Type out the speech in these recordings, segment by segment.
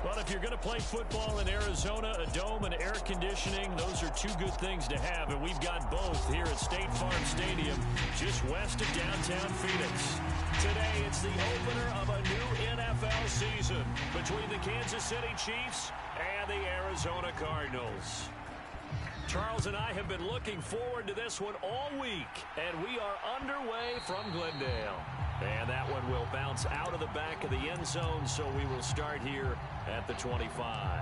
Well, if you're going to play football in Arizona, a dome and air conditioning, those are two good things to have, and we've got both here at State Farm Stadium, just west of downtown Phoenix. Today, it's the opener of a new NFL season between the Kansas City Chiefs and the Arizona Cardinals. Charles and I have been looking forward to this one all week, and we are underway from Glendale. And that one will bounce out of the back of the end zone, so we will start here at the 25.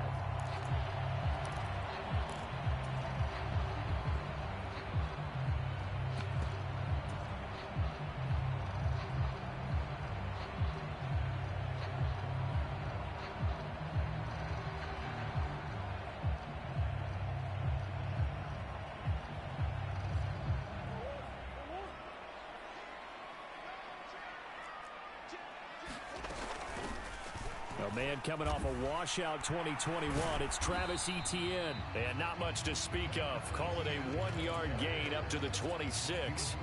A man coming off a washout 2021, it's Travis Etienne. And not much to speak of. Call it a 1-yard gain up to the 26.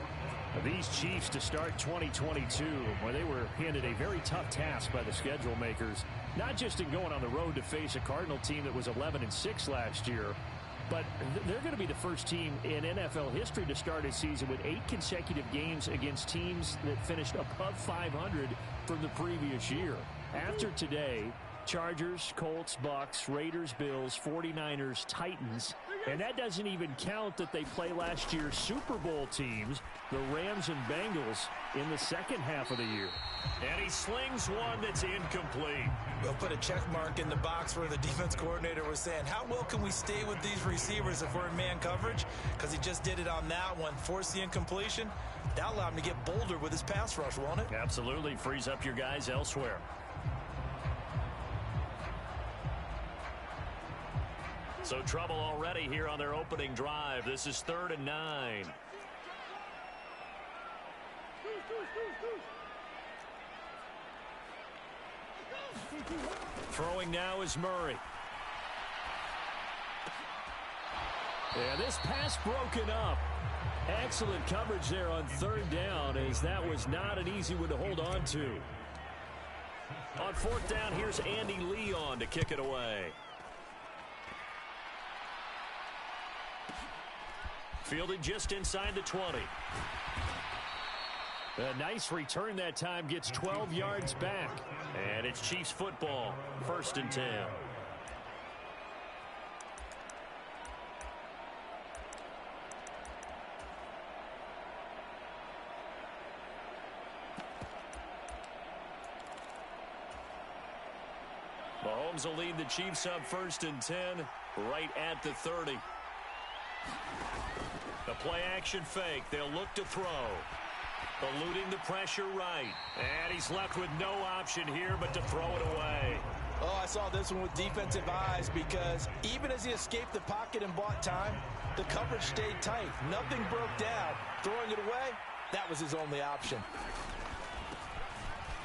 These Chiefs to start 2022, where they were handed a very tough task by the schedule makers, not just in going on the road to face a Cardinal team that was 11-6 last year, but they're going to be the first team in NFL history to start a season with 8 consecutive games against teams that finished above 500 from the previous year. After today, Chargers, Colts, Bucks, Raiders, Bills, 49ers, Titans, and that doesn't even count that they play last year's Super Bowl teams, the Rams and Bengals, in the second half of the year. And he slings one that's incomplete. We'll put a check mark in the box where the defense coordinator was saying, how well can we stay with these receivers if we're in man coverage? Because he just did it on that one, forced the incompletion. That'll allow him to get bolder with his pass rush, won't it? Absolutely. Frees up your guys elsewhere. So trouble already here on their opening drive. This is 3rd and 9. Throwing now is Murray. Yeah, this pass broken up. Excellent coverage there on 3rd down, as that was not an easy one to hold on to. On 4th down, here's Andy Leon to kick it away. Fielded just inside the 20. A nice return that time, gets 12 yards back. And it's Chiefs football, 1st and 10. Mahomes will lead the Chiefs up 1st and 10, right at the 30. The play-action fake. They'll look to throw. Eluding the pressure right. And he's left with no option here but to throw it away. Oh, I saw this one with defensive eyes, because even as he escaped the pocket and bought time, the coverage stayed tight. Nothing broke down. Throwing it away, that was his only option.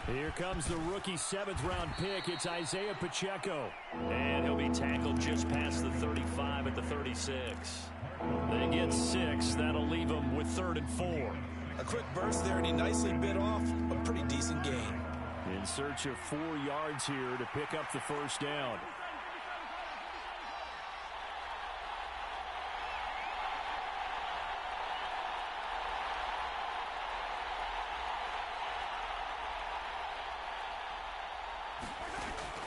Here comes the rookie 7th-round pick. It's Isaiah Pacheco. And he'll be tackled just past the 35 at the 36. They get 6. That'll leave him with 3rd and 4. A quick burst there, and he nicely bit off a pretty decent gain. In search of 4 yards here to pick up the 1st down.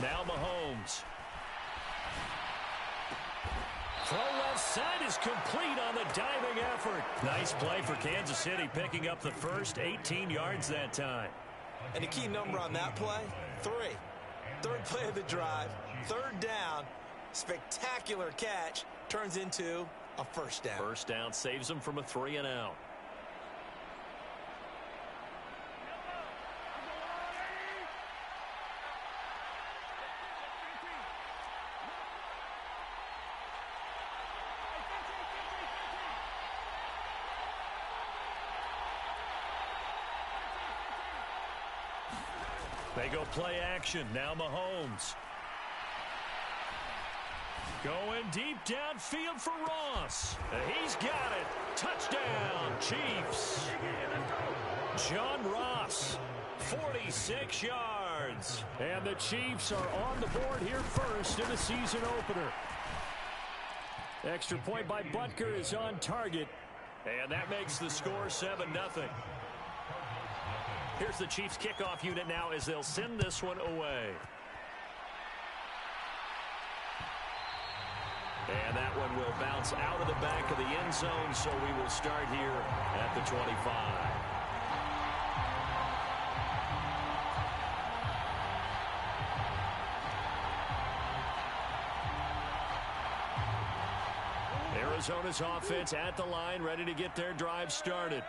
Now Mahomes. Throw left side is complete on the diving effort. Nice play for Kansas City, picking up the first, 18 yards that time. And a key number on that play, 3. 3rd play of the drive, 3rd down, spectacular catch, turns into a 1st down. 1st down saves them from a 3 and out. They go play action. Now Mahomes. Going deep downfield for Ross. He's got it. Touchdown, Chiefs. John Ross, 46 yards. yards. And the Chiefs are on the board here first in the season opener. Extra point by Butker is on target. And that makes the score 7-0. Here's the Chiefs kickoff unit now as they'll send this one away. And that one will bounce out of the back of the end zone, so we will start here at the 25. Arizona's offense at the line, ready to get their drive started.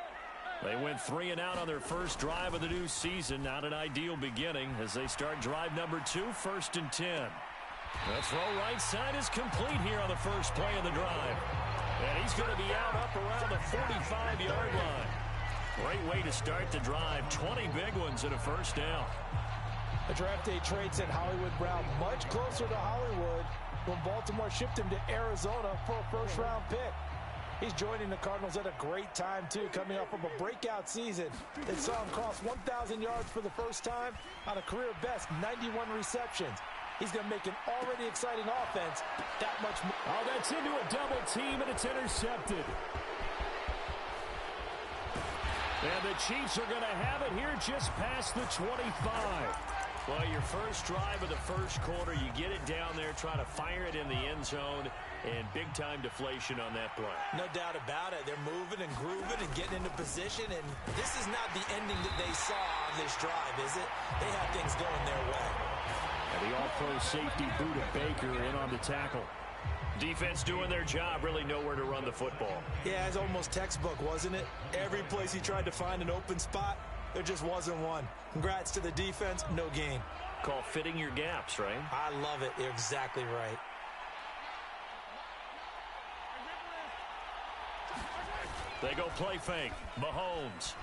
They went 3 and out on their first drive of the new season. Not an ideal beginning as they start drive number 2, 1st and 10. The throw right side is complete here on the first play of the drive. And he's going to be out up around the 45-yard line. Great way to start the drive. 20 big ones and a first down. The draft day trade sent Hollywood Brown much closer to Hollywood when Baltimore shipped him to Arizona for a first-round pick. He's joining the Cardinals at a great time, too, coming off of a breakout season that saw him cross 1,000 yards for the first time on a career-best 91 receptions. He's going to make an already exciting offense that much more. Oh, that's into a double team, and it's intercepted. And the Chiefs are going to have it here just past the 25. Well, your first drive of the first quarter, you get it down there, try to fire it in the end zone, and big-time deflation on that play. No doubt about it. They're moving and grooving and getting into position, and this is not the ending that they saw on this drive, is it? They had things going their way. And the all-pro safety Buda Baker in on the tackle. Defense doing their job, really nowhere to run the football. Yeah, it's almost textbook, wasn't it? Every place he tried to find an open spot, there just wasn't one. Congrats to the defense, no gain. Call fitting your gaps, right? I love it. You're exactly right. They go play fake. Mahomes.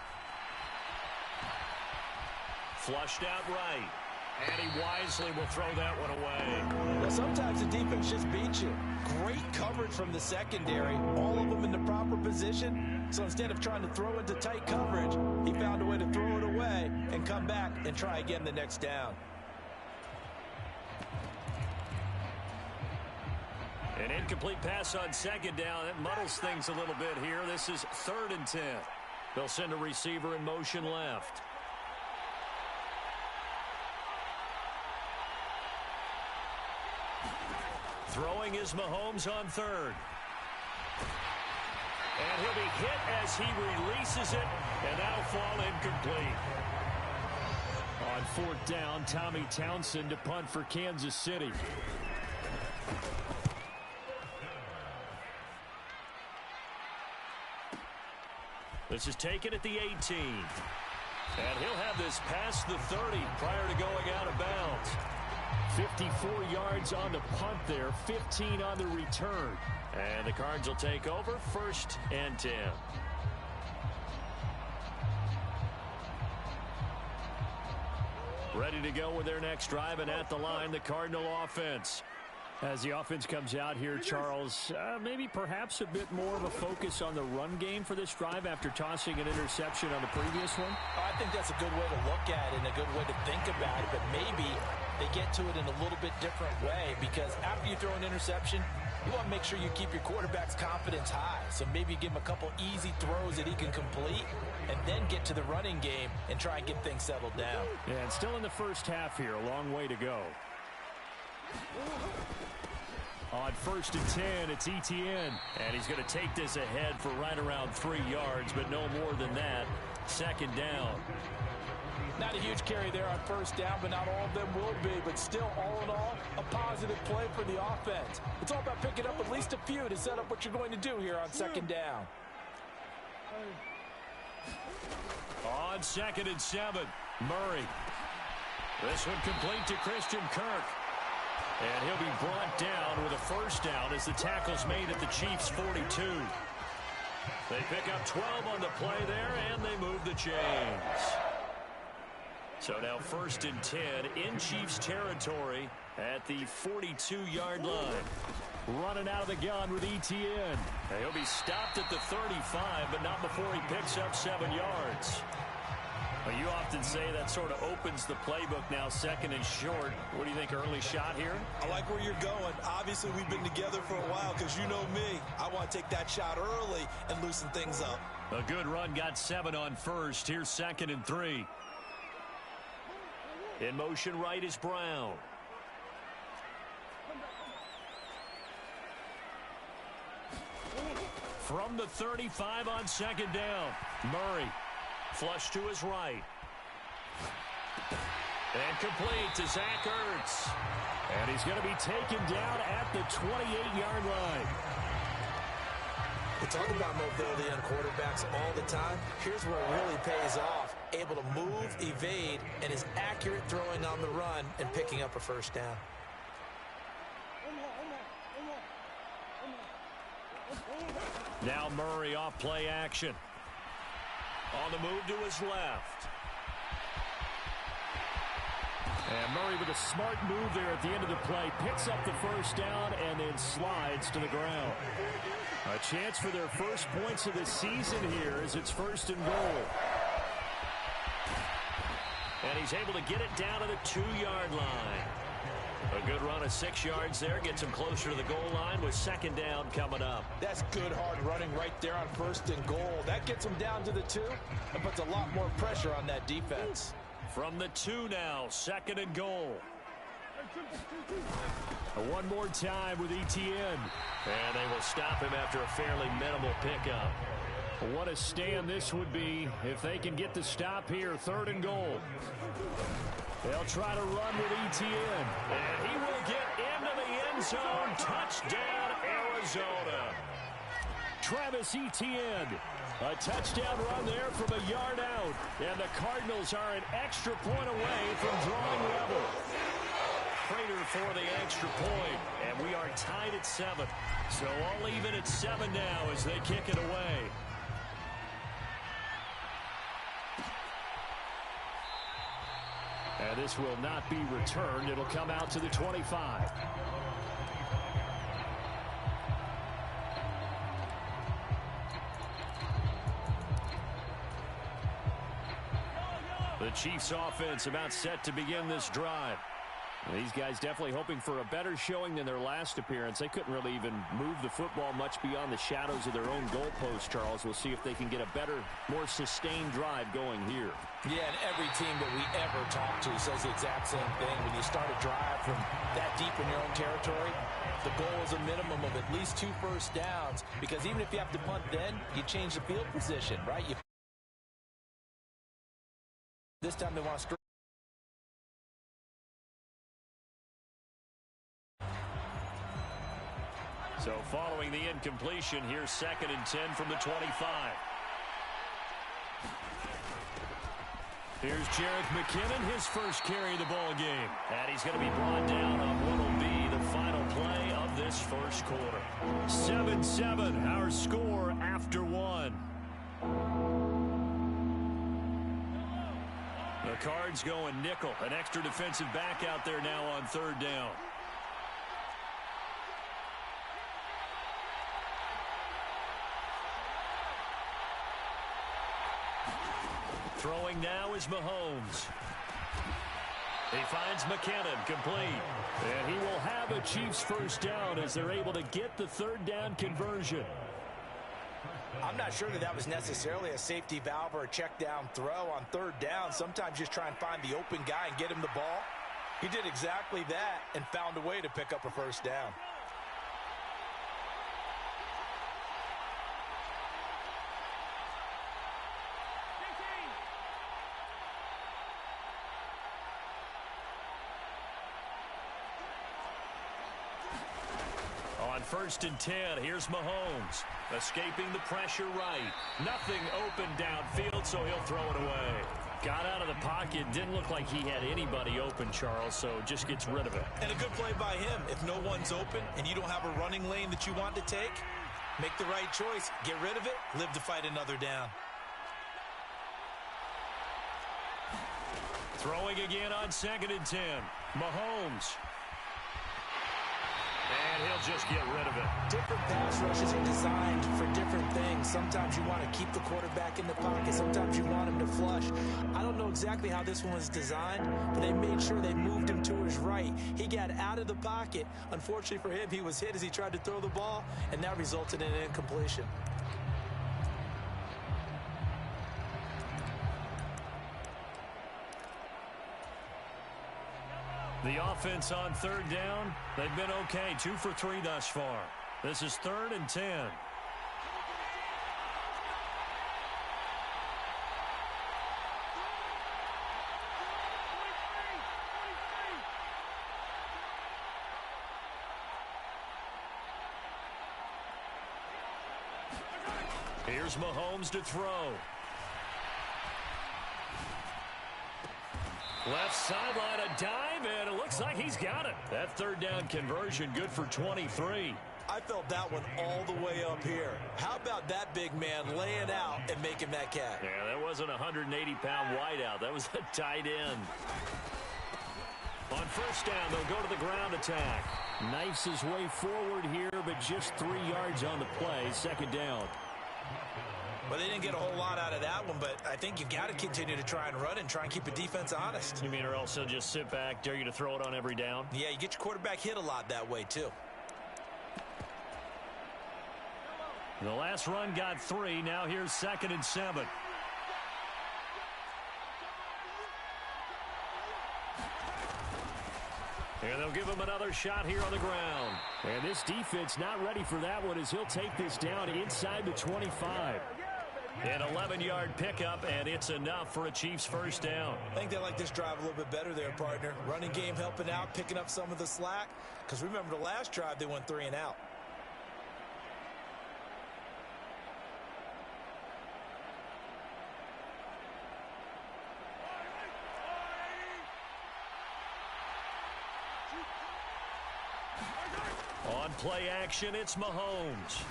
Flushed out right. And he wisely will throw that one away. Well, sometimes the defense just beats you. Great coverage from the secondary. All of them in the proper position. So instead of trying to throw into tight coverage, he found a way to throw it away and come back and try again the next down. An incomplete pass on second down. That muddles things a little bit here. This is 3rd and 10. They'll send a receiver in motion left. Throwing is Mahomes on 3rd. And he'll be hit as he releases it, and that'll fall incomplete. On 4th down, Tommy Townsend to punt for Kansas City. This is taken at the 18. And he'll have this past the 30 prior to going out of bounds. 54 yards on the punt there, 15 on the return. And the Cards will take over 1st and 10. Ready to go with their next drive, and at the line, the Cardinal offense. As the offense comes out here, Charles, maybe perhaps a bit more of a focus on the run game for this drive after tossing an interception on the previous one? I think that's a good way to look at it and a good way to think about it, but maybe they get to it in a little bit different way, because after you throw an interception, you want to make sure you keep your quarterback's confidence high. So maybe give him a couple easy throws that he can complete and then get to the running game and try and get things settled down. Yeah, and still in the first half here, a long way to go. On 1st and 10, it's Etienne. And he's going to take this ahead for right around 3 yards, but no more than that. 2nd down. Not a huge carry there on 1st down, but not all of them will be. But still, all in all, a positive play for the offense. It's all about picking up at least a few to set up what you're going to do here on 2nd down. On 2nd and 7, Murray. This one complete to Christian Kirk. And he'll be brought down with a 1st down as the tackle's made at the Chiefs' 42. They pick up 12 on the play there, and they move the chains. So now 1st and 10 in Chiefs territory at the 42-yard line. Running out of the gun with Etienne. And he'll be stopped at the 35, but not before he picks up 7 yards. Well, you often say that sort of opens the playbook now, second and short. What do you think, early shot here? I like where you're going. Obviously, we've been together for a while because you know me. I want to take that shot early and loosen things up. A good run, got 7 on first. Here's 2nd and 3. In motion right is Brown. From the 35 on 2nd down. Murray. Flush to his right. And complete to Zach Ertz. And he's going to be taken down at the 28-yard line. We talk about mobility on quarterbacks all the time. Here's where it really pays off. Able to move, evade, and is accurate throwing on the run and picking up a first down. Now Murray off play action. On the move to his left. And Murray with a smart move there at the end of the play. Picks up the first down and then slides to the ground. A chance for their first points of the season here as it's 1st and goal. And he's able to get it down to the 2-yard line. A good run of 6 yards there. Gets him closer to the goal line with 2nd down coming up. That's good hard running right there on 1st and goal. That gets him down to the 2 and puts a lot more pressure on that defense. From the 2 now, 2nd and goal. One more time with Etienne. And they will stop him after a fairly minimal pickup. What a stand this would be if they can get the stop here. 3rd and goal. They'll try to run with Etienne. And he will get into the end zone. Touchdown, Arizona. Travis Etienne. A touchdown run there from a yard out. And the Cardinals are an extra point away from drawing level. Prater for the extra point. And we are tied at 7. So all even at 7 now as they kick it away. And this will not be returned. It'll come out to the 25. The Chiefs offense about set to begin this drive. These guys definitely hoping for a better showing than their last appearance. They couldn't really even move the football much beyond the shadows of their own goalpost, Charles. We'll see if they can get a better, more sustained drive going here. Yeah, and every team that we ever talk to says the exact same thing. When you start a drive from that deep in your own territory, the goal is a minimum of at least 2 first downs. Because even if you have to punt then, you change the field position, right? This time they want to strike. So following the incompletion, here's 2nd and 10 from the 25. Here's Jerick McKinnon, his first carry of the ball game. And he's going to be brought down on what will be the final play of this first quarter. 7-7, our score after 1. The Cards going nickel. An extra defensive back out there now on 3rd down. Throwing now is Mahomes. He finds McKinnon complete. And he will have a Chiefs first down as they're able to get the 3rd down conversion. I'm not sure that was necessarily a safety valve or a check down throw on 3rd down. Sometimes just try and find the open guy and get him the ball. He did exactly that and found a way to pick up a first down. On 1st and 10, here's Mahomes. Escaping the pressure right. Nothing open downfield, so he'll throw it away. Got out of the pocket. Didn't look like he had anybody open, Charles, so just gets rid of it. And a good play by him. If no one's open and you don't have a running lane that you want to take, make the right choice. Get rid of it. Live to fight another down. Throwing again on 2nd and 10. Mahomes. And he'll just get rid of it. Different pass rushes are designed for different things. Sometimes you want to keep the quarterback in the pocket. Sometimes you want him to flush. I don't know exactly how this one was designed, but they made sure they moved him to his right. He got out of the pocket. Unfortunately for him, he was hit as he tried to throw the ball, and that resulted in an incompletion. The offense on third down, they've been okay. 2 for 3 thus far. This is 3rd and 10. Here's Mahomes to throw. Left sideline, a dive, and it looks like he's got it. That third down conversion, good for 23. I felt that one all the way up here. How about that big man laying out and making that catch? Yeah, that wasn't a 180-pound wideout. That was a tight end. On first down, they'll go to the ground attack. Knifes his way forward here, but just 3 yards on the play. Second down. Well, they didn't get a whole lot out of that one, but I think you've got to continue to try and run and try and keep the defense honest. You mean or else they'll just sit back, dare you to throw it on every down? Yeah, you get your quarterback hit a lot that way, too. The last run got 3. Now here's 2nd and 7. And they'll give him another shot here on the ground. And this defense not ready for that one as he'll take this down inside the 25. An 11-yard pickup, and it's enough for a Chiefs first down. I think they like this drive a little bit better there, partner. Running game helping out, picking up some of the slack. Because remember the last drive, they went 3 and out. On play action, it's Mahomes.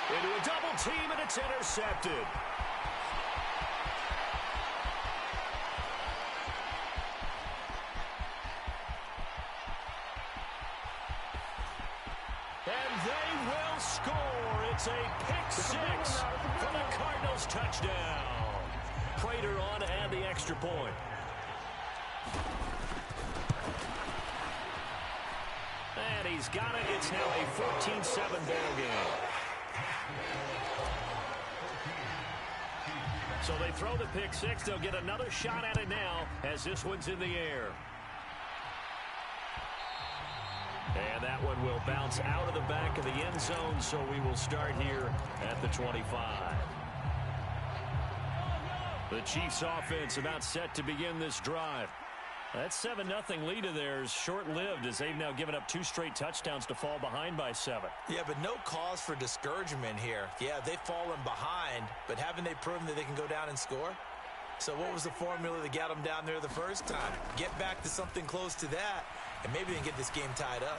Into a double team, and it's intercepted. And they will score. It's a pick 6 for the Cardinals touchdown. Prater on to add the extra point. And he's got it. It's now a 14-7 ball game. So they throw the pick 6. They'll get another shot at it now as this one's in the air. And that one will bounce out of the back of the end zone, so we will start here at the 25. The Chiefs offense about set to begin this drive. That 7-0 lead of theirs short-lived as they've now given up 2 straight touchdowns to fall behind by 7. Yeah, but no cause for discouragement here. Yeah, they've fallen behind, but haven't they proven that they can go down and score? So what was the formula that got them down there the first time? Get back to something close to that, and maybe they can get this game tied up.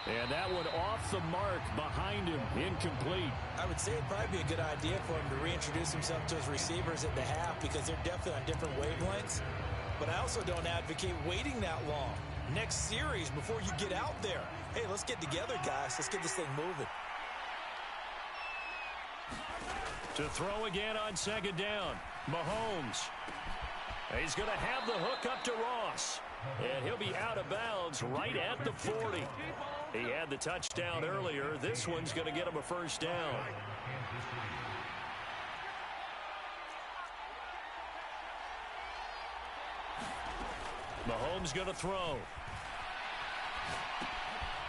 And that one off the mark behind him, incomplete. I would say it'd probably be a good idea for him to reintroduce himself to his receivers at the half because they're definitely on different wavelengths. But I also don't advocate waiting that long. Next series, before you get out there. Hey, let's get together, guys. Let's get this thing moving. To throw again on second down, Mahomes. He's going to have the hook up to Ross. And he'll be out of bounds right at the 40. He had the touchdown earlier. This one's going to get him a first down. Mahomes going to throw.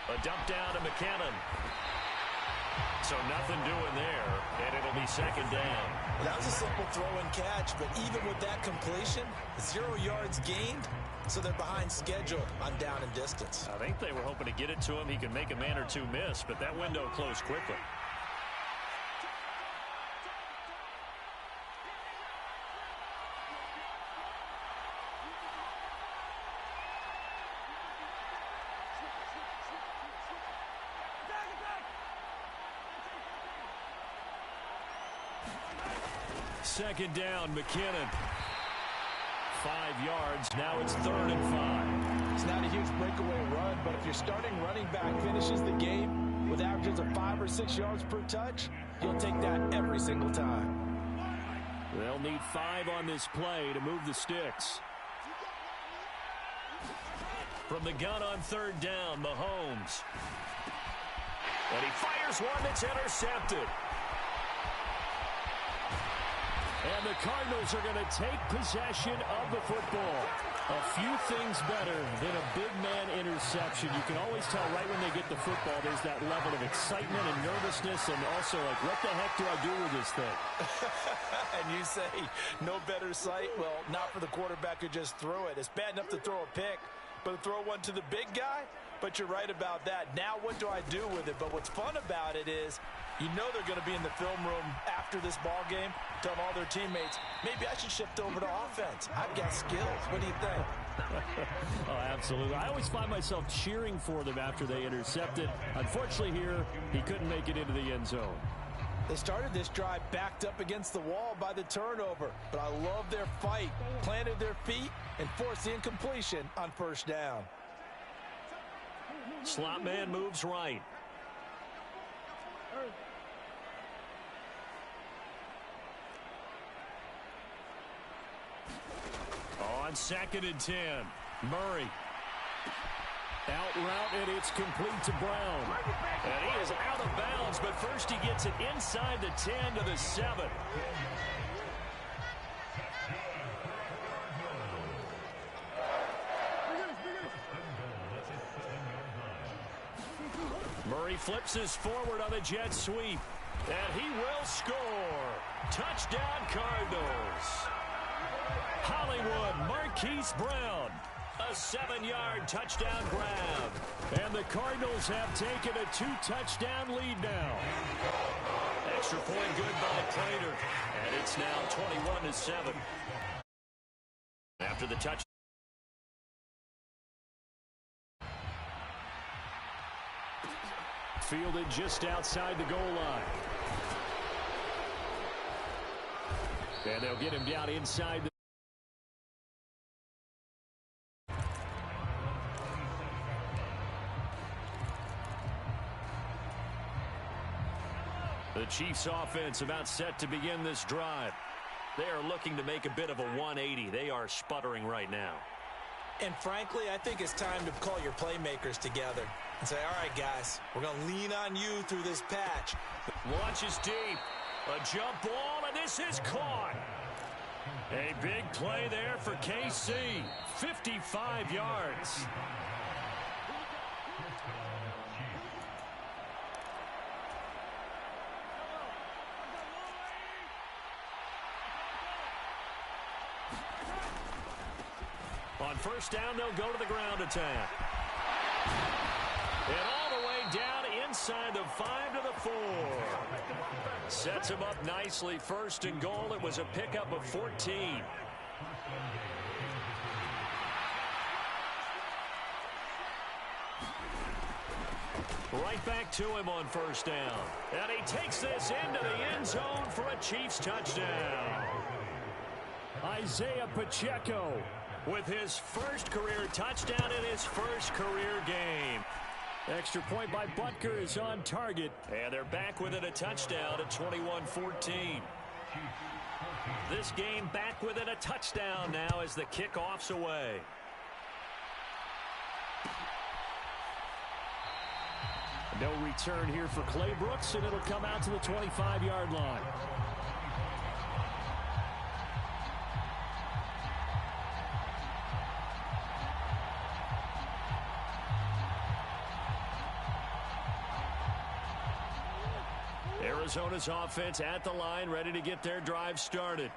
A dump down to McKinnon. So nothing doing there, and it'll be second down. That was a simple throw and catch, but even with that completion, 0 yards gained, so they're behind schedule on down and distance. I think they were hoping to get it to him. He can make a man or two miss, but that window closed quickly. Second down, McKinnon. 5 yards. Now it's 3rd and 5. It's not a huge breakaway run, but if your starting running back finishes the game with averages of 5 or 6 yards per touch, you'll take that every single time. They'll need 5 on this play to move the sticks. From the gun on 3rd down, Mahomes. And he fires one that's intercepted. And the Cardinals are going to take possession of the football. A few things better than a big man interception. You can always tell right when they get the football, there's that level of excitement and nervousness, and also like, what the heck do I do with this thing? And you say, no better sight? Well, not for the quarterback who just threw it. It's bad enough to throw a pick, but to throw one to the big guy? But you're right about that. Now what do I do with it? But what's fun about it is, you know they're going to be in the film room after this ball game, telling all their teammates, maybe I should shift over to offense. I've got skills. What do you think? Oh, absolutely. I always find myself cheering for them after they intercept it. Unfortunately here, he couldn't make it into the end zone. They started this drive backed up against the wall by the turnover, but I love their fight, planted their feet, and forced the incompletion on 1st down. Slot man moves right. On 2nd and 10, Murray. Out route, and it's complete to Brown. And he is out of bounds, but first he gets it inside the 10 to the 7. Murray flips this forward on the jet sweep. And he will score. Touchdown, Cardinals. Hollywood, Marquise Brown. A 7-yard touchdown grab. And the Cardinals have taken a 2-touchdown lead now. Extra point good by Prater. And it's now 21-7. After the touch. Fielded just outside the goal line. And they'll get him down inside the Chiefs offense about set to begin this drive. They are looking to make a bit of a 180. They are sputtering right now. And frankly, I think it's time to call your playmakers together and say, all right, guys, we're going to lean on you through this patch. Launches deep. A jump ball, and this is caught. A big play there for KC. 55 yards. On 1st down, they'll go to the ground attack. And all the way down inside the 5 to the 4. Sets him up nicely. 1st and goal. It was a pickup of 14. Right back to him on 1st down. And he takes this into the end zone for a Chiefs touchdown. Isaiah Pacheco with his 1st career touchdown in his 1st career game. Extra point by Butker is on target. And they're back within a touchdown at 21-14. This game back within a touchdown now as the kickoff's away. No return here for Clay Brooks, and it'll come out to the 25-yard line. Arizona's offense at the line, ready to get their drive started.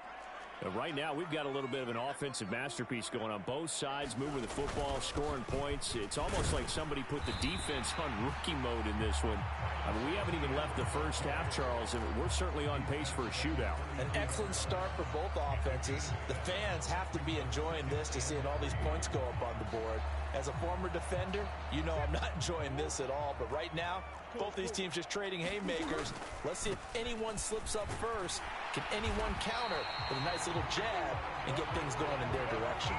Right now, we've got a little bit of an offensive masterpiece going on both sides, moving the football, scoring points. It's almost like somebody put the defense on rookie mode in this one. I mean, we haven't even left the first half, Charles, and we're certainly on pace for a shootout. An excellent start for both offenses. The fans have to be enjoying this to seeing all these points go up on the board. As a former defender, you know I'm not enjoying this at all. But right now, both these teams just trading haymakers. Let's see if anyone slips up first. Can anyone counter with a nice little jab and get things going in their direction?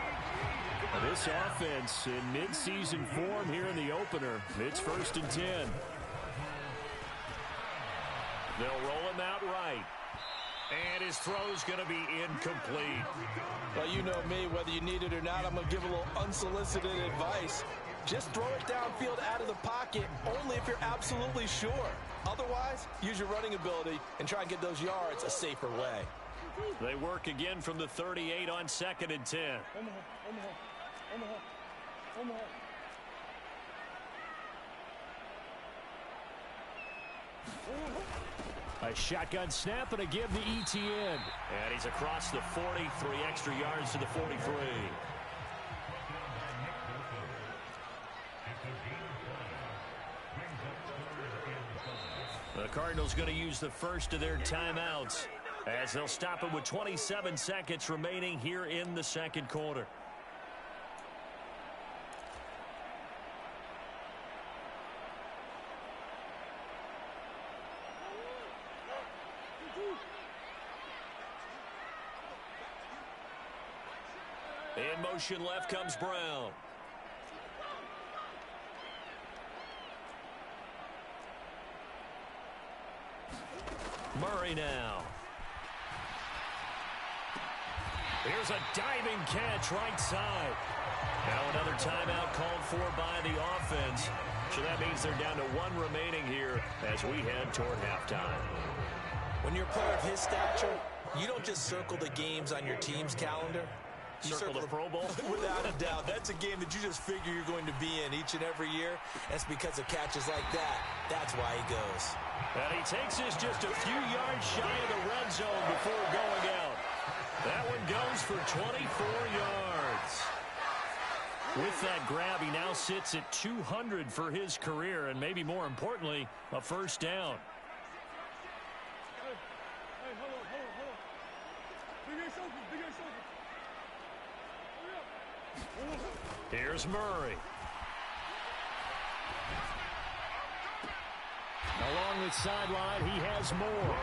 This offense in mid-season form here in the opener. It's 1st and 10. They'll roll him out right. And his throw's going to be incomplete. Well, you know me, whether you need it or not, I'm going to give a little unsolicited advice. Just throw it downfield out of the pocket only if you're absolutely sure. Otherwise, use your running ability and try and get those yards a safer way. They work again from the 38 on 2nd and 10. A shotgun snap and a give to ETN. And he's across the 40, 3 extra yards to the 43. The Cardinals going to use the first of their timeouts as they'll stop it with 27 seconds remaining here in the second quarter. In motion left comes Brown. Murray now. Here's a diving catch right side. Now another timeout called for by the offense. So that means they're down to 1 remaining here as we head toward halftime. When you're a player of his stature, you don't just circle the games on your team's calendar. You circle the Pro Bowl? Without a doubt. That's a game that you just figure you're going to be in each and every year. That's because of catches like that. That's why he goes. And he takes this just a few yards shy of the red zone before going out. That one goes for 24 yards. With that grab, he now sits at 200 for his career, and maybe more importantly, a first down. Here's Murray. Along the sideline, he has more.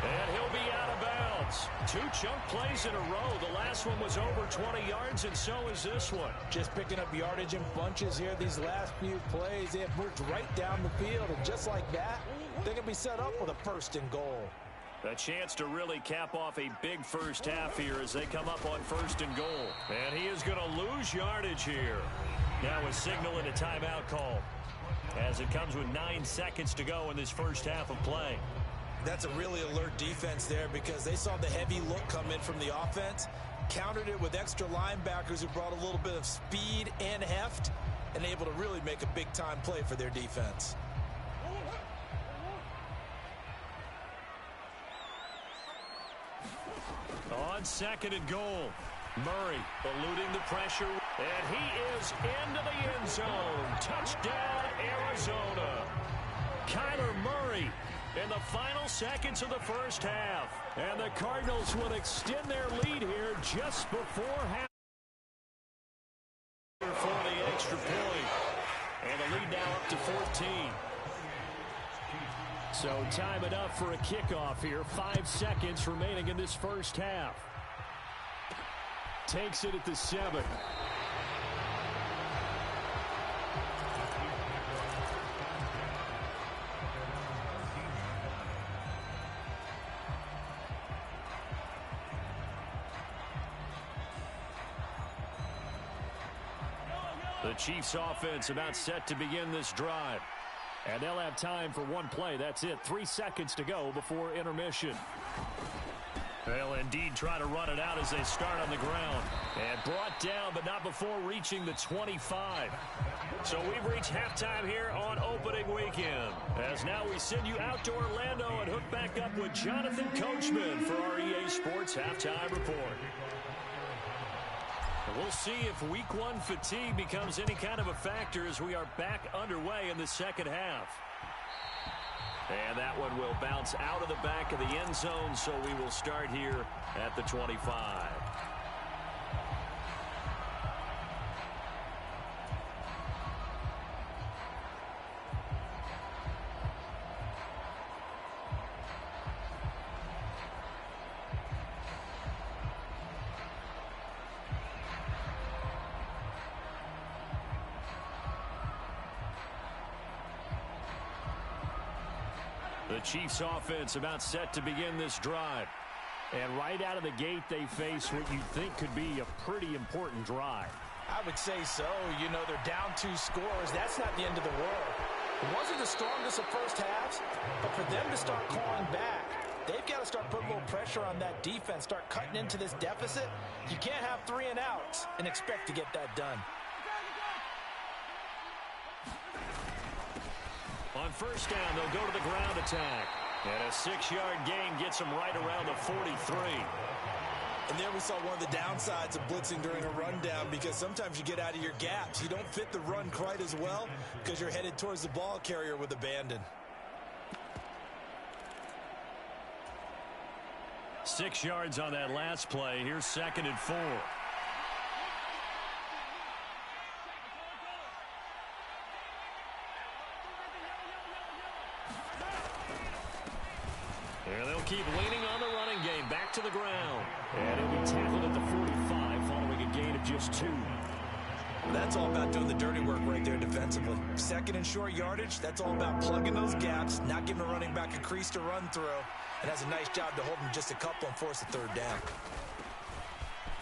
And he'll be out of bounds. 2 chunk plays in a row. The last one was over 20 yards, and so is this one. Just picking up yardage in bunches here. These last few plays, they have moved right down the field. And just like that, they can be set up with a 1st and goal. A chance to really cap off a big first half here as they come up on 1st and goal. And he is going to lose yardage here. Now a signal and a timeout call as it comes with 9 seconds to go in this first half of play. That's a really alert defense there because they saw the heavy look come in from the offense, countered it with extra linebackers who brought a little bit of speed and heft, and able to really make a big-time play for their defense. On 2nd and goal, Murray eluding the pressure, and he is into the end zone. Touchdown, Arizona. Kyler Murray in the final seconds of the first half. And the Cardinals will extend their lead here just before half for the extra point. And the lead now up to 14. So time enough for a kickoff here. 5 seconds remaining in this first half. Takes it at the 7. The Chiefs offense about set to begin this drive. And they'll have time for 1 play. That's it. 3 seconds to go before intermission. They'll indeed try to run it out as they start on the ground. And brought down, but not before reaching the 25. So we've reached halftime here on opening weekend. As now we send you out to Orlando and hook back up with Jonathan Coachman for our EA Sports Halftime Report. We'll see if week 1 fatigue becomes any kind of a factor as we are back underway in the second half. And that one will bounce out of the back of the end zone, so we will start here at the 25. The Chiefs offense about set to begin this drive. And right out of the gate, they face what you think could be a pretty important drive. I would say so. You know, they're down 2 scores. That's not the end of the world. It wasn't the strongest of first halves, but for them to start clawing back, they've got to start putting a little pressure on that defense, start cutting into this deficit. You can't have 3 and outs and expect to get that done. On first down, they'll go to the ground attack. And a 6-yard gain gets them right around the 43. And there we saw one of the downsides of blitzing during a rundown, because sometimes you get out of your gaps. You don't fit the run quite as well because you're headed towards the ball carrier with abandon. 6 yards on that last play. Here's 2nd and 4. And they'll keep leaning on the running game. Back to the ground. And he'll be tackled at the 45 following a gain of just 2. That's all about doing the dirty work right there defensively. 2nd and short yardage, that's all about plugging those gaps, not giving a running back a crease to run through. And that's a nice job to hold him just a couple and force a 3rd down.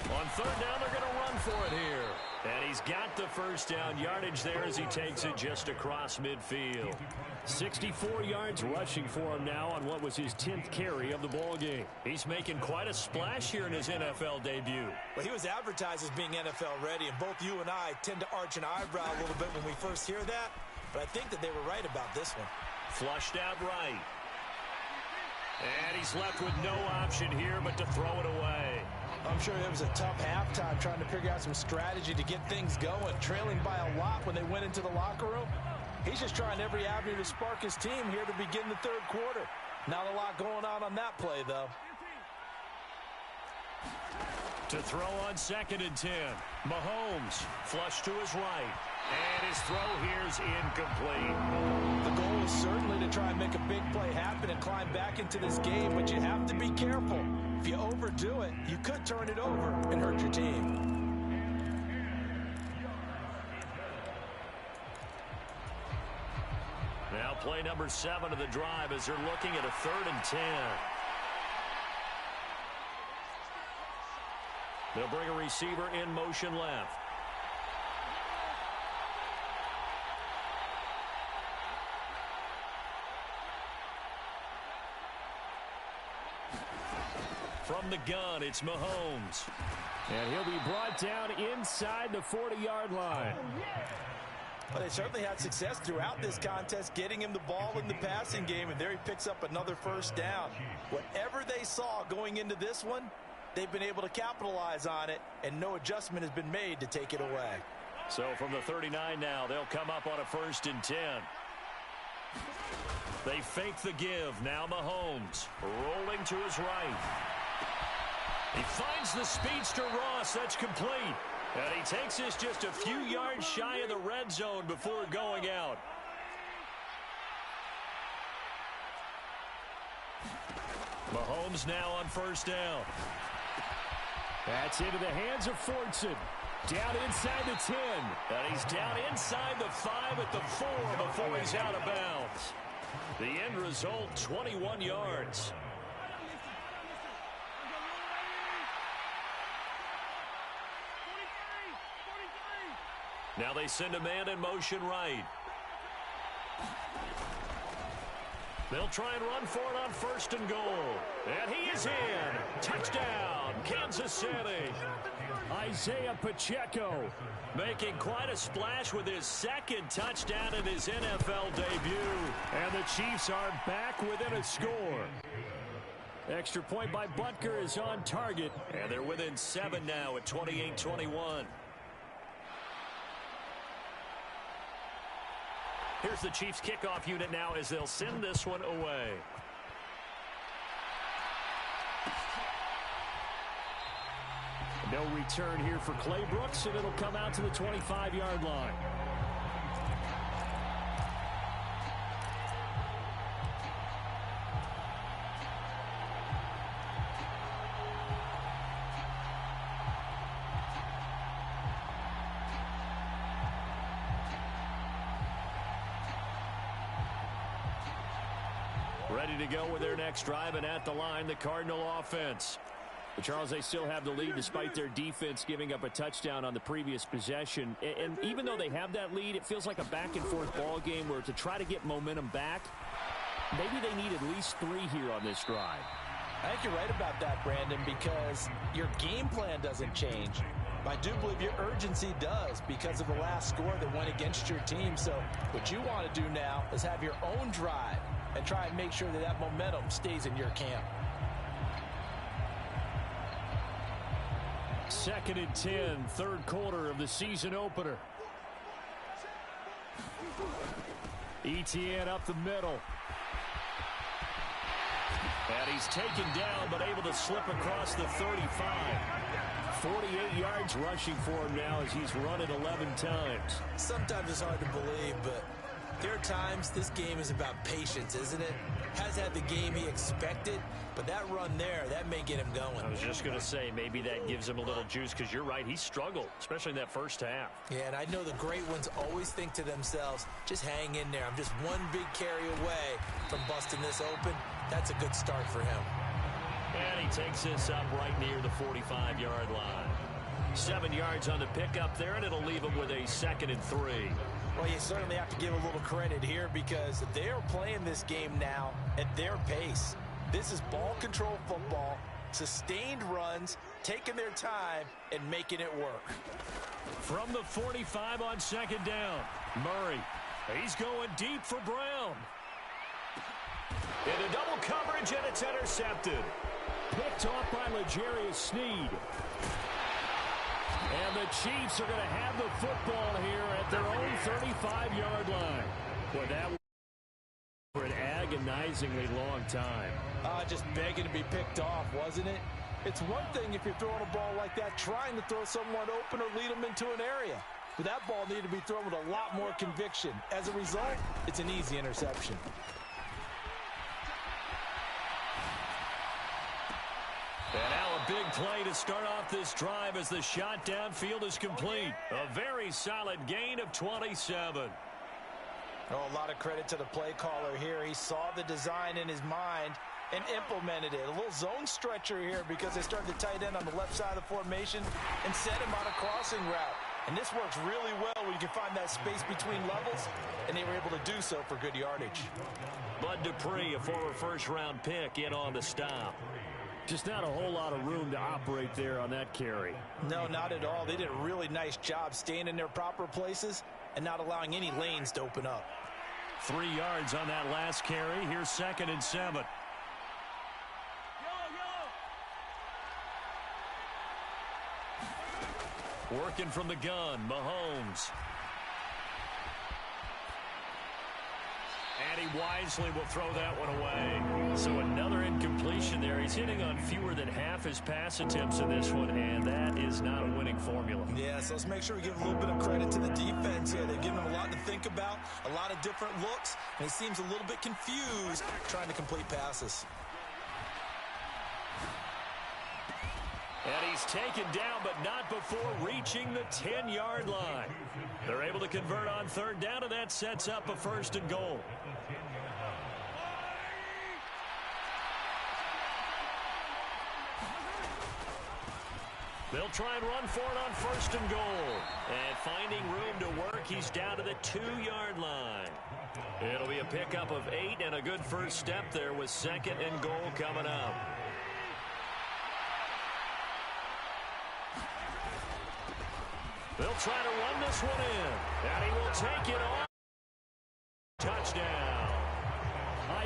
On 3rd down, they're going to run for it here. And he's got the first down yardage there as he takes it just across midfield. 64 yards rushing for him now on what was his 10th carry of the ball game. He's making quite a splash here in his NFL debut. Well, he was advertised as being NFL ready, and both you and I tend to arch an eyebrow a little bit when we first hear that. But I think that they were right about this one. Flushed out right. And he's left with no option here but to throw it away. I'm sure it was a tough halftime trying to figure out some strategy to get things going, trailing by a lot when they went into the locker room. He's just trying every avenue to spark his team here to begin the 3rd quarter. Not a lot going on that play, though. To throw on 2nd and 10. Mahomes flush to his right. And his throw here's incomplete. The goal is certainly to try and make a big play happen and climb back into this game, but you have to be careful. If you overdo it, you could turn it over and hurt your team. Now play number 7 of the drive as they're looking at a 3rd and 10. They'll bring a receiver in motion left. From the gun, it's Mahomes. And he'll be brought down inside the 40-yard line. Well, they certainly had success throughout this contest, getting him the ball in the passing game, and there he picks up another first down. Whatever they saw going into this one, they've been able to capitalize on it, and no adjustment has been made to take it away. So from the 39 now, they'll come up on a 1st and 10. They fake the give. Now Mahomes rolling to his right. He finds the speedster Ross. That's complete. And he takes this just a few yards shy of the red zone before going out. Mahomes now on 1st down. That's into the hands of Fortson. Down inside the 10. And he's down inside the 5 at the 4 before he's out of bounds. The end result, 21 yards. Now they send a man in motion right. They'll try and run for it on 1st and goal. And he is in. Touchdown, Kansas City. Isaiah Pacheco making quite a splash with his 2nd touchdown in his NFL debut. And the Chiefs are back within a score. Extra point by Butker is on target. And they're within 7 now at 28-21. Here's the Chiefs kickoff unit now as they'll send this one away. No return here for Clay Brooks, and it'll come out to the 25-yard line. Ready to go with their next drive, and at the line, the Cardinal offense. But Charles, they still have the lead despite their defense giving up a touchdown on the previous possession. And even though they have that lead, it feels like a back-and-forth ball game where to try to get momentum back, maybe they need at least 3 here on this drive. I think you're right about that, Brandon, because your game plan doesn't change. I do believe your urgency does because of the last score that went against your team. So what you want to do now is have your own drive and try and make sure that that momentum stays in your camp. 2nd and 10, third quarter of the season opener. Etienne up the middle. And he's taken down, but able to slip across the 35. 48 yards rushing for him now as he's run it 11 times. Sometimes it's hard to believe, but there are times this game is about patience, isn't it? Has had the game he expected, but that run there, that may get him going. I was just going to say, maybe that gives him a little juice, because you're right, he struggled, especially in that first half. Yeah, and I know the great ones always think to themselves, just hang in there. I'm just one big carry away from busting this open. That's a good start for him. And he takes this up right near the 45-yard line. 7 yards on the pickup there, and it'll leave him with a 2nd and 3. Well, you certainly have to give a little credit here because they're playing this game now at their pace. This is ball control football, sustained runs, taking their time, and making it work. From the 45 on 2nd down, Murray. He's going deep for Brown. Into double coverage, and it's intercepted. Picked off by L'Jarius Sneed. And the Chiefs are going to have the football here at their own 35-yard line. Boy, that was for an agonizingly long time. Just begging to be picked off, wasn't it? It's one thing if you're throwing a ball like that, trying to throw someone open or lead them into an area. But that ball needed to be thrown with a lot more conviction. As a result, it's an easy interception. And now a big play to start off this drive as the shot downfield is complete. A very solid gain of 27. Oh, a lot of credit to the play caller here. He saw the design in his mind and implemented it. A little zone stretcher here because they started the tight end on the left side of the formation and sent him on a crossing route. And this works really well when you can find that space between levels, and they were able to do so for good yardage. Bud Dupree, a former first-round pick, in on the stop. Just not a whole lot of room to operate there on that carry. No, not at all. They did a really nice job staying in their proper places and not allowing any lanes to open up. 3 yards on that last carry. Here's 2nd and 7. Working from the gun, Mahomes. And he wisely will throw that one away. So another incompletion there. He's hitting on fewer than half his pass attempts in this one, and that is not a winning formula. Yeah, so let's make sure we give a little bit of credit to the defense here. They've given him a lot to think about, a lot of different looks, and he seems a little bit confused trying to complete passes. And he's taken down, but not before reaching the 10-yard line. They're able to convert on 3rd down, and that sets up a 1st and goal. They'll try and run for it on 1st and goal. And finding room to work, he's down to the 2-yard line. It'll be a pickup of 8 and a good first step there with 2nd and goal coming up. They'll try to run this one in. And he will take it on. Touchdown.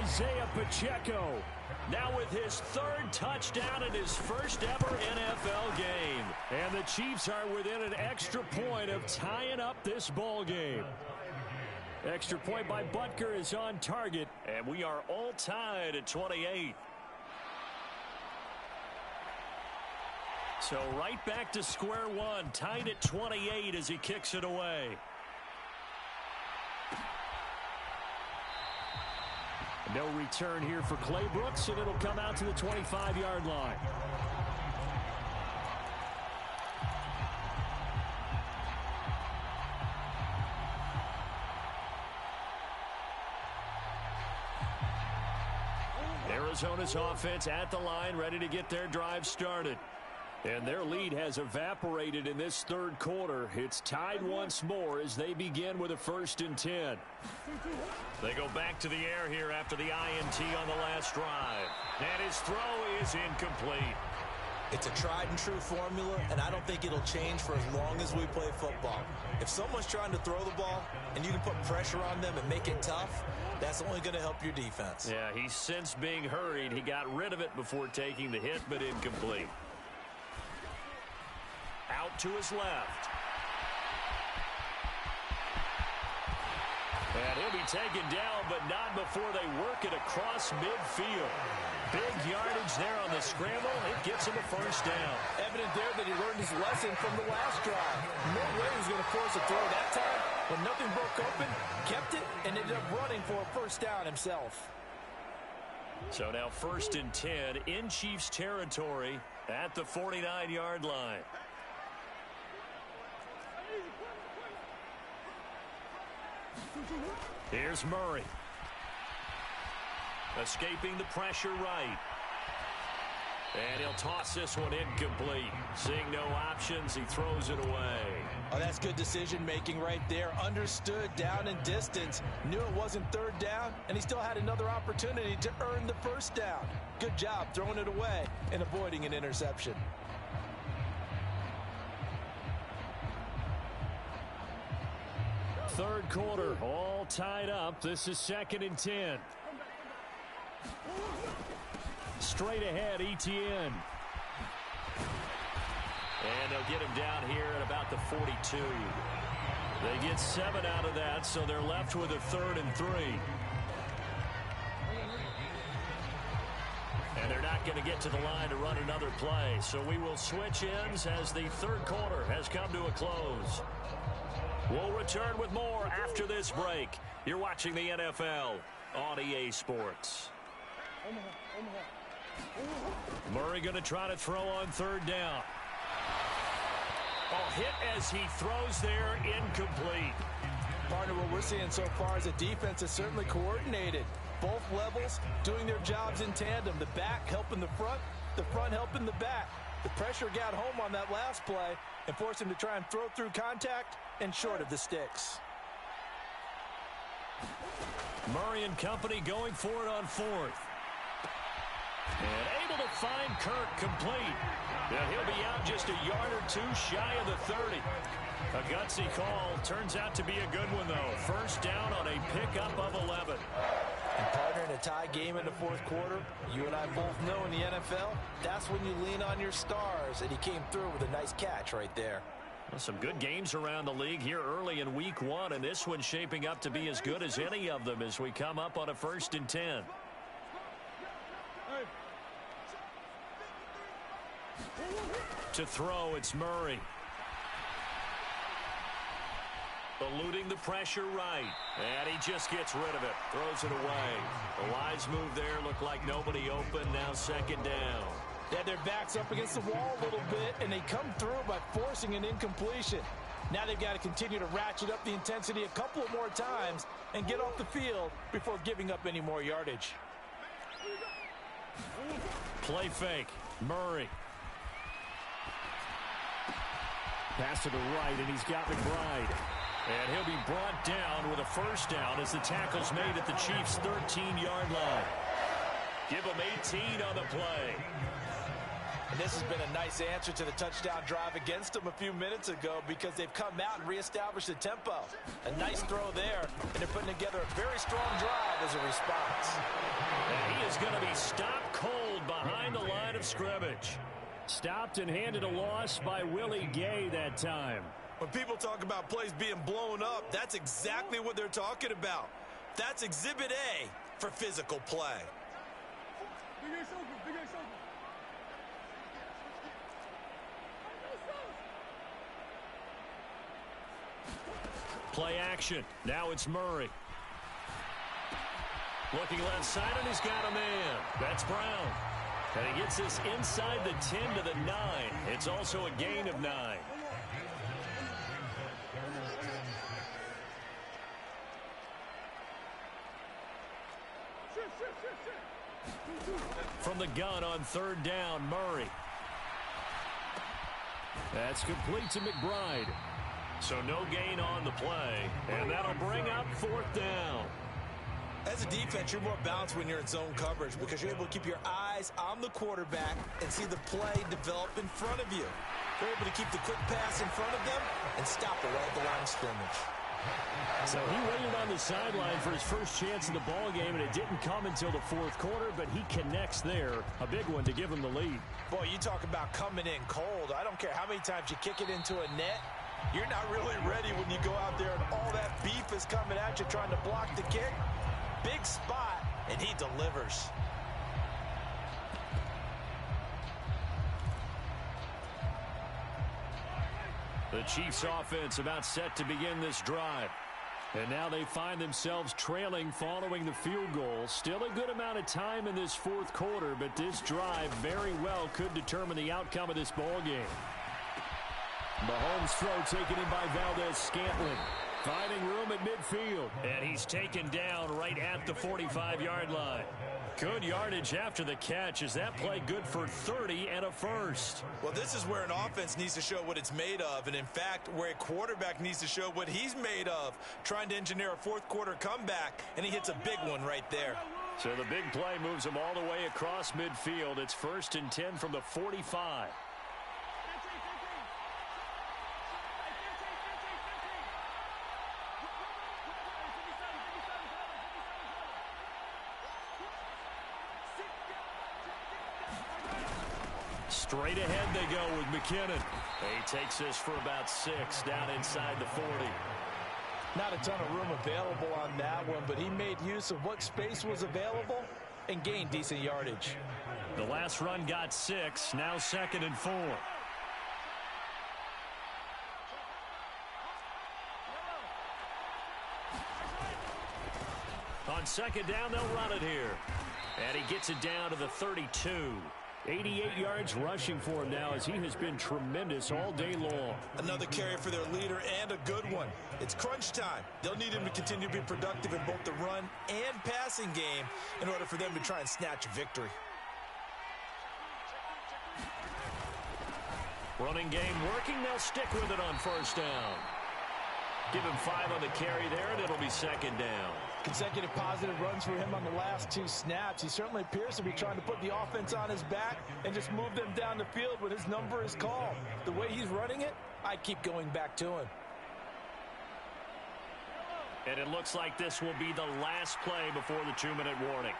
Isaiah Pacheco now with his 3rd touchdown in his first ever NFL game. And the Chiefs are within an extra point of tying up this ball game. Extra point by Butker is on target. And we are all tied at 28. So right back to square one, tied at 28 as he kicks it away. No return here for Clay Brooks, and it'll come out to the 25-yard line. Arizona's offense at the line, ready to get their drive started. And their lead has evaporated in this third quarter. It's tied once more as they begin with a 1st and 10. They go back to the air here after the INT on the last drive. And his throw is incomplete. It's a tried-and-true formula, and I don't think it'll change for as long as we play football. If someone's trying to throw the ball and you can put pressure on them and make it tough, that's only going to help your defense. Yeah, he's since being hurried. He got rid of it before taking the hit, but incomplete. Out to his left. And he'll be taken down, but not before they work it across midfield. Big yardage there on the scramble. It gets him a 1st down. Evident there that he learned his lesson from the last drive. No way he was going to force a throw that time. When nothing broke open, kept it, and ended up running for a 1st down himself. So now 1st and 10 in Chiefs territory at the 49-yard line. Here's Murray. Escaping the pressure right. And he'll toss this one incomplete. Seeing no options, he throws it away. Oh, that's good decision-making right there. Understood down and distance. Knew it wasn't 3rd down, and he still had another opportunity to earn the 1st down. Good job throwing it away and avoiding an interception. Third quarter, all tied up. This is 2nd and 10. Straight ahead, ETN. And they'll get him down here at about the 42. They get 7 out of that, so they're left with a 3rd and 3. And they're not going to get to the line to run another play. So we will switch ends as the third quarter has come to a close. We'll return with more after this break. You're watching the NFL on EA Sports. Murray going to try to throw on 3rd down. Oh, hit as he throws there, incomplete. Partner, what we're seeing so far is a defense is certainly coordinated. Both levels doing their jobs in tandem. The back helping the front helping the back. The pressure got home on that last play and forced him to try and throw through contact and short of the sticks. Murray and company going for it on 4th. And able to find Kirk complete. Yeah, he'll be out just a yard or 2 shy of the 30. A gutsy call. Turns out to be a good one, though. 1st down on a pickup of 11. And partner, in a tie game in the 4th quarter, you and I both know in the NFL, that's when you lean on your stars. And he came through with a nice catch right there. Well, some good games around the league here early in week 1, and this one's shaping up to be as good as any of them as we come up on a 1st and 10. To throw, it's Murray. Eluding the pressure right. And he just gets rid of it. Throws it away. The wise move there. Looked like nobody open. Now 2nd down. They had their backs up against the wall a little bit, and they come through by forcing an incompletion. Now they've got to continue to ratchet up the intensity a couple of more times and get off the field before giving up any more yardage. Play fake. Murray. Pass to the right, and he's got McBride. And he'll be brought down with a 1st down as the tackle's made at the Chiefs' 13-yard line. Give them 18 on the play. And this has been a nice answer to the touchdown drive against them a few minutes ago because they've come out and reestablished the tempo. A nice throw there, and they're putting together a very strong drive as a response. And he is going to be stopped cold behind the line of scrimmage. Stopped and handed a loss by Willie Gay that time. When people talk about plays being blown up, that's exactly what they're talking about. That's Exhibit A for physical play. Play action. Now it's Murray. Looking left side, and he's got a man. That's Brown. And he gets this inside the 10 to the 9. It's also a gain of 9. From the gun on third down, Murray. That's complete to McBride. So no gain on the play, and that'll bring up fourth down. As a defense, you're more balanced when you're in zone coverage because you're able to keep your eyes on the quarterback and see the play develop in front of you. They're able to keep the quick pass in front of them and stop it right at the line of scrimmage. So he waited on the sideline for his first chance in the ball game, and it didn't come until the fourth quarter, but he connects there. A big one to give him the lead. Boy, you talk about coming in cold. I don't care how many times you kick it into a net. You're not really ready when you go out there and all that beef is coming at you trying to block the kick. Big spot, and he delivers. The Chiefs offense about set to begin this drive. And now they find themselves trailing following the field goal. Still a good amount of time in this fourth quarter, but this drive very well could determine the outcome of this ball game. Mahomes' throw taken in by Valdez-Scantling. Finding room at midfield. And he's taken down right at the 45-yard line. Good yardage after the catch. Is that play good for 30 and a first? Well, this is where an offense needs to show what it's made of. And, in fact, where a quarterback needs to show what he's made of. Trying to engineer a fourth-quarter comeback, and he hits a big one right there. So the big play moves him all the way across midfield. It's 1st and 10 from the 45. Straight ahead they go with McKinnon. He takes this for about 6 down inside the 40. Not a ton of room available on that one, but he made use of what space was available and gained decent yardage. The last run got 6, now 2nd and 4. On 2nd down, they'll run it here. And he gets it down to the 32. 88 yards rushing for him now as he has been tremendous all day long. Another carry for their leader and a good one. It's crunch time. They'll need him to continue to be productive in both the run and passing game in order for them to try and snatch a victory. Running game working. They'll stick with it on 1st down. Give him 5 on the carry there, and it'll be 2nd down. Consecutive positive runs for him on the last 2 snaps. He certainly appears to be trying to put the offense on his back and just move them down the field when his number is called. The way he's running it, I keep going back to him. And it looks like this will be the last play before the 2-minute warning.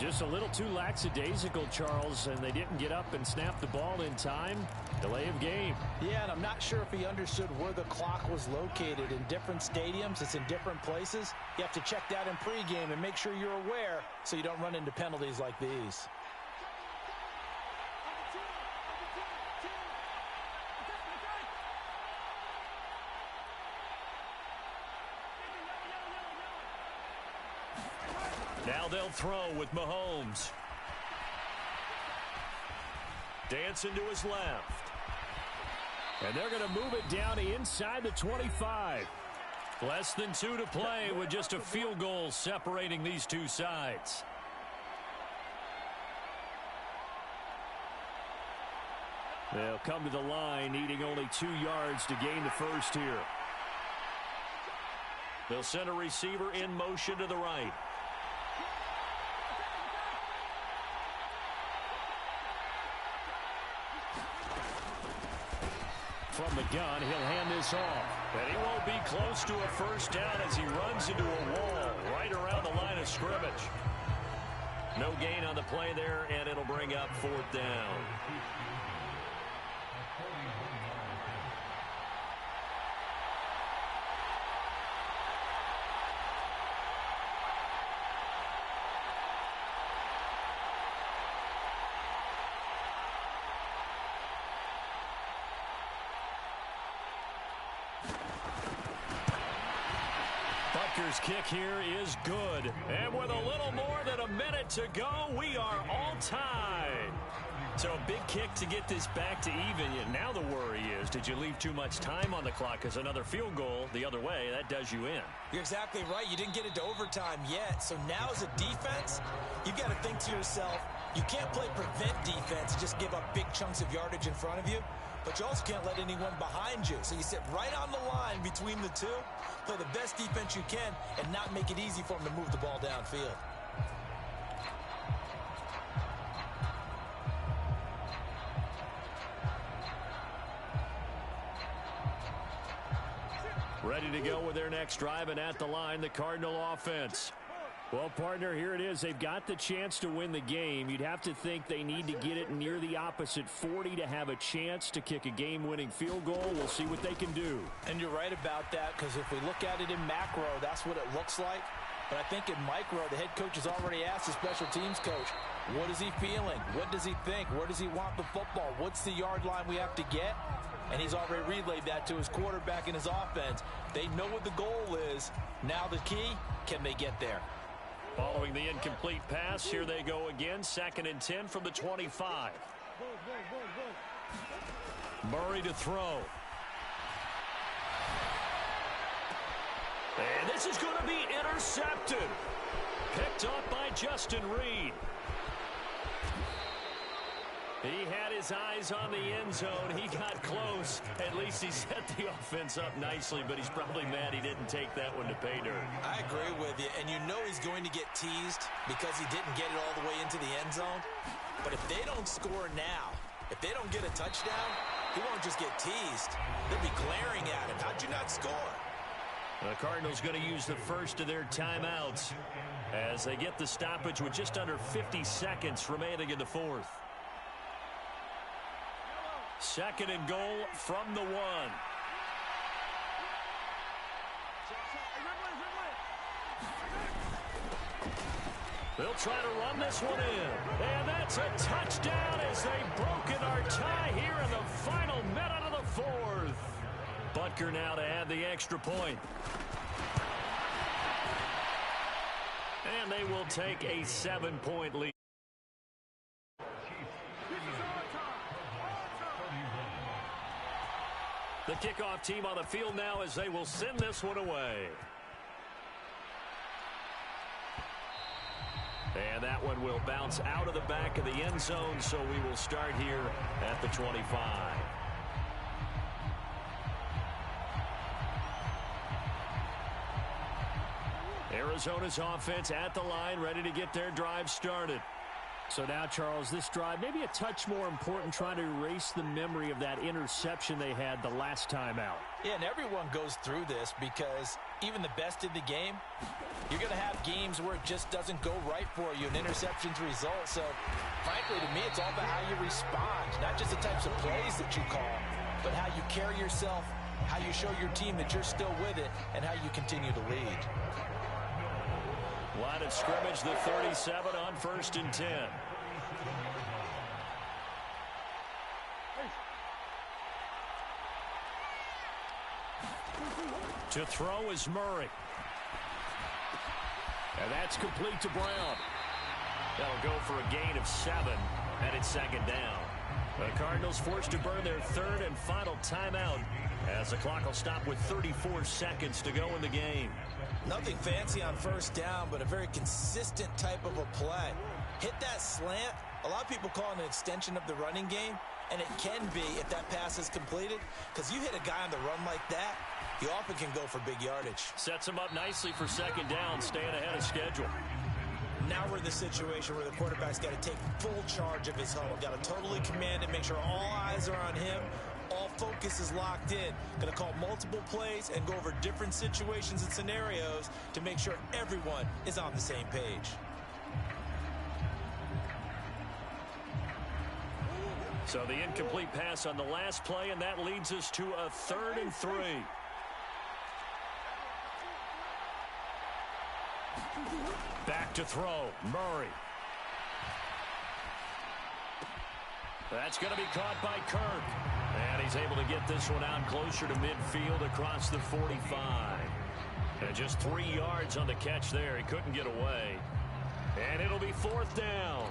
Just a little too lackadaisical, Charles, and they didn't get up and snap the ball in time. Delay of game. Yeah, and I'm not sure if he understood where the clock was located. In different stadiums, it's in different places. You have to check that in pregame and make sure you're aware so you don't run into penalties like these. Now they'll throw with Mahomes. Dancing to his left. And they're going to move it down to inside the 25. Less than 2 to play with just a field goal separating these two sides. They'll come to the line needing only 2 yards to gain the first here. They'll send a receiver in motion to the right. From the gun, he'll hand this off. And he won't be close to a first down as he runs into a wall right around the line of scrimmage. No gain on the play there, and it'll bring up 4th down. Butker's kick here is good. And with a little more than a minute to go, we are all tied. So a big kick to get this back to even. Now the worry is, did you leave too much time on the clock? Because another field goal the other way, that does you in. You're exactly right. You didn't get it to overtime yet. So now as a defense, you've got to think to yourself, you can't play prevent defense and just give up big chunks of yardage in front of you. But you also can't let anyone behind you. So you sit right on the line between the two, play the best defense you can, and not make it easy for them to move the ball downfield. Ready to go with their next drive, and at the line, the Cardinal offense. Well, partner, here it is. They've got the chance to win the game. You'd have to think they need to get it near the opposite 40 to have a chance to kick a game-winning field goal. We'll see what they can do. And you're right about that, because if we look at it in macro, that's what it looks like. But I think in micro, the head coach has already asked the special teams coach, what is he feeling? What does he think? Where does he want the football? What's the yard line we have to get? And he's already relayed that to his quarterback and his offense. They know what the goal is. Now the key, can they get there? Following the incomplete pass, here they go again. 2nd and 10 from the 25. Murray to throw. And this is going to be intercepted. Picked up by Justin Reed. He had his eyes on the end zone. He got close. At least he set the offense up nicely, but he's probably mad he didn't take that one to pay dirt. I agree with you, and you know he's going to get teased because he didn't get it all the way into the end zone. But if they don't score now, if they don't get a touchdown, he won't just get teased. They'll be glaring at him. How'd you not score? The Cardinals going to use the first of their timeouts as they get the stoppage with just under 50 seconds remaining in the fourth. 2nd and goal from the 1. They'll try to run this one in. And that's a touchdown as they've broken our tie here in the final minute of the fourth. Butker now to add the extra point. And they will take a 7-point lead. The kickoff team on the field now as they will send this one away. And that one will bounce out of the back of the end zone, so we will start here at the 25. Arizona's offense at the line, ready to get their drive started. So now, Charles, this drive maybe a touch more important, trying to erase the memory of that interception they had the last time out. Yeah, and everyone goes through this because even the best in the game, you're going to have games where it just doesn't go right for you, and interceptions result. So, frankly, to me, it's all about how you respond, not just the types of plays that you call, but how you carry yourself, how you show your team that you're still with it, and how you continue to lead. Line of scrimmage, the 37 on 1st and 10. To throw is Murray. And that's complete to Brown. That'll go for a gain of 7, and it's 2nd down. The Cardinals forced to burn their 3rd and final timeout as the clock will stop with 34 seconds to go in the game. Nothing fancy on 1st down, but a very consistent type of a play. Hit that slant. A lot of people call it an extension of the running game, and it can be if that pass is completed, because you hit a guy on the run like that, he often can go for big yardage. Sets him up nicely for 2nd down, staying ahead of schedule. Now we're in the situation where the quarterback's got to take full charge of his huddle. Got to totally command it, make sure all eyes are on him. All focus is locked in. Going to call multiple plays and go over different situations and scenarios to make sure everyone is on the same page. So the incomplete pass on the last play, and that leads us to a 3rd and 3. Back to throw, Murray. That's going to be caught by Kirk. And he's able to get this one out closer to midfield across the 45. And just 3 yards on the catch there. He couldn't get away. And it'll be 4th down.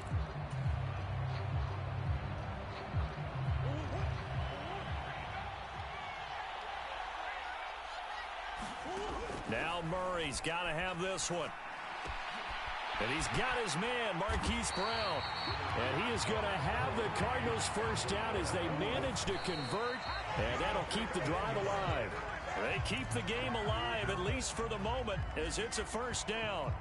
Now Murray's got to have this one. And he's got his man, Marquise Brown. And he is going to have the Cardinals first down as they manage to convert. And that'll keep the drive alive. They keep the game alive, at least for the moment, as it's a first down.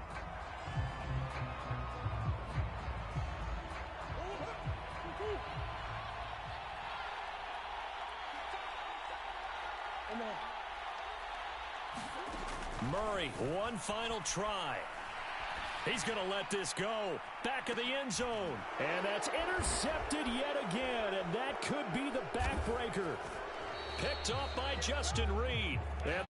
Murray, one final try. He's going to let this go. Back of the end zone. And that's intercepted yet again. And that could be the backbreaker. Picked off by Justin Reed. And